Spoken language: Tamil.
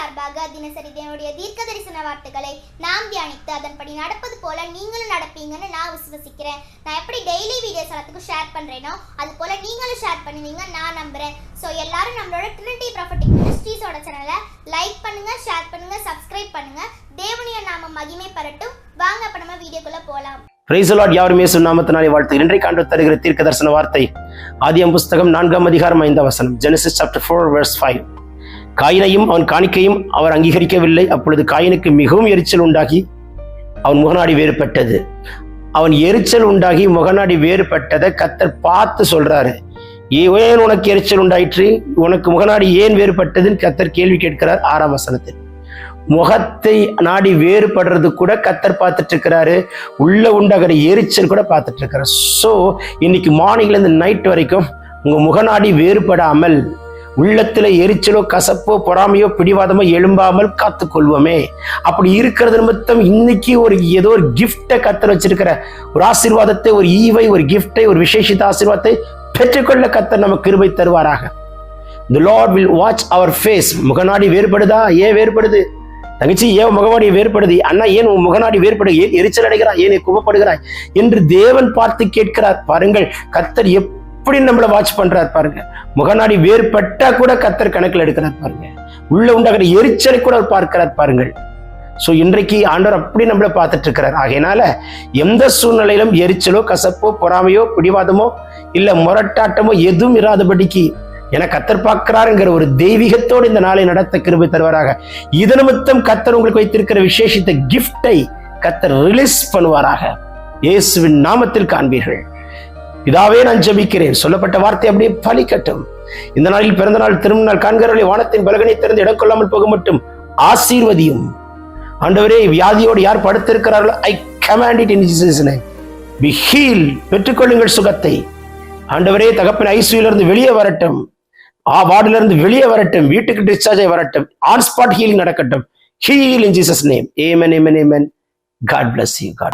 சார்பாக தினசரி தேவனுடைய தீர்க்க தரிசன வார்த்தைகளை நாம் தியானித்து அதன்படி நடப்பது போல நீங்களும் நடப்பீங்கன்னு நான் விசுவசிக்கிறேன். நான் எப்படி டெய்லி வீடியோஸ் எல்லாத்துக்கும் ஷேர் பண்றேனோ அது போல நீங்களும் ஷேர் பண்ணுவீங்க நான் நம்புறேன். ஸோ எல்லாரும் நம்மளோட ட்ரினிட்டி ப்ராஃபட்டிக் மினிஸ்ட்ரீஸோட சேனலை லைக் பண்ணுங்க, ஷேர் பண்ணுங்க, சப்ஸ்கிரைப் பண்ணுங்க. தேவனுடைய நாமம் மகிமை பெறட்டும். வாங்க அப்ப நம்ம வீடியோக்குள்ள போலாம். Praise the Lord. யாவரும் இயேசு நாமத்தினாலே வாழ்த்துகிறேன். இன்றைக்கு ஆண்டவர் தருகிற தீர்க்க தரிசன வார்த்தை ஆதியாகமம் புஸ்தகம் 4ஆம் அதிகாரம் 5ஆம் வசனம். Genesis chapter 4 verse 5. காயினையும் அவன் காணிக்கையும் அவர் அங்கீகரிக்கவில்லை. அப்பொழுது காயினுக்கு மிகவும் எரிச்சல் உண்டாகி அவன் முகநாடி வேறுபட்டது. அவன் எரிச்சல் உண்டாகி முகநாடி வேறுபட்டதை கர்த்தர் பார்த்து சொல்றாரு. ஏன் உனக்கு எரிச்சல் உண்டாயிற்று, உனக்கு முகநாடி ஏன் வேறுபட்டதுன்னு கர்த்தர் கேள்வி கேட்கிறார் 6ஆம் வசனத்தில். முகத்தை நாடி வேறுபடுறது கூட கர்த்தர் பார்த்துட்டு இருக்கிறாரு. உள்ள உண்டாகிற எரிச்சல் கூட பார்த்துட்டு இருக்கிறார். ஸோ இன்னைக்கு மார்னிங்ல இருந்து நைட் வரைக்கும் உங்க முகநாடி வேறுபடாமல், உள்ளத்துல எரிச்சலோ கசப்போ பொறாமையோ பிடிவாதமோ எழும்பாமல் காத்துக்கொள்வோமே. அப்படி இருக்கிறது நிமித்தம் இன்னைக்கு ஏதோ ஒரு கிஃப்டை கர்த்தர் வச்சிருக்கிற ஒரு ஆசீர்வாதத்தை, ஒரு ஈவை, ஒரு கிஃப்டை, ஒரு விசேஷித்த ஆசீர்வாதத்தை பெற்றுக்கொள்ள கர்த்தர் நமக்கு கிருபை தருவாராக. The Lord will watch our face. முகநாடி வேறுபடுதா? ஏன் வேறுபடுது? தங்கச்சி ஏன் முகநாடி வேறுபடுது? அண்ணா ஏன் உன் முகநாடி வேறுபடு? ஏன் எரிச்சல் அடைகிறாய்? ஏன் கோபப்படுகிறாய் என்று தேவன் பார்த்து கேட்கிறார். பாருங்கள், கர்த்தர் எப்படி நம்மளை வாட்ச் பண்றார் பாருங்க. முகநாடி வேறுபட்டா கூட கர்த்தர் கணக்கில் எடுக்கிறார் பாருங்க. உள்ள உண்டாகிற எரிச்சலை கூட அவர் பார்க்கிறார் பாருங்கள். ஸோ இன்றைக்கு ஆண்டவர் அப்படி நம்மளை பார்த்துட்டு இருக்கிறார். ஆகையினால எந்த சூழ்நிலையிலும் எரிச்சலோ கசப்போ பொறாமையோ பிடிவாதமோ இல்ல முரட்டாட்டமோ எதுவும் இராதபடிக்கு என கர்த்தர் பார்க்கிறாருங்கிற ஒரு தெய்வீகத்தோடு இந்த நாளை நடத்த கிருபை தருவாராக. இது நிமித்தம் கர்த்தர் உங்களுக்கு வைத்திருக்கிற விசேஷித்த கிஃப்டை கர்த்தர் ரிலீஸ் பண்ணுவாராக. இயேசுவின் நாமத்தில் காண்பீர்கள். இதாவே நான் ஜெபிக்கிறேன். சொல்லப்பட்ட வார்த்தை அப்படியே பலிக்கட்டும். இந்த நாளில் பிறந்த நாள், திரும்ப நாள் காண்கிறவர்களை வானத்தின் பலகனை திறந்து இடம் கொள்ளாமல் போக மட்டும் ஆசீர்வதியும். ஆண்டவரே, வியாதியோடு யார் படுத்திருக்கிறார்களோ I command it in Jesus name. Be heal. பெற்றுக்கொள்ளுங்கள் சுகத்தை. ஆண்டவரே, தகப்பன் ஐசியூல இருந்து வெளியே வரட்டும், வார்டுல இருந்து வெளியே வரட்டும், வீட்டுக்கு டிஸ்சார்ஜ் ஆகி வரட்டும், ஆன் ஸ்பாட் ஹீலிங் நடக்கட்டும். Heel in Jesus name. Amen, amen, amen. God bless you. God.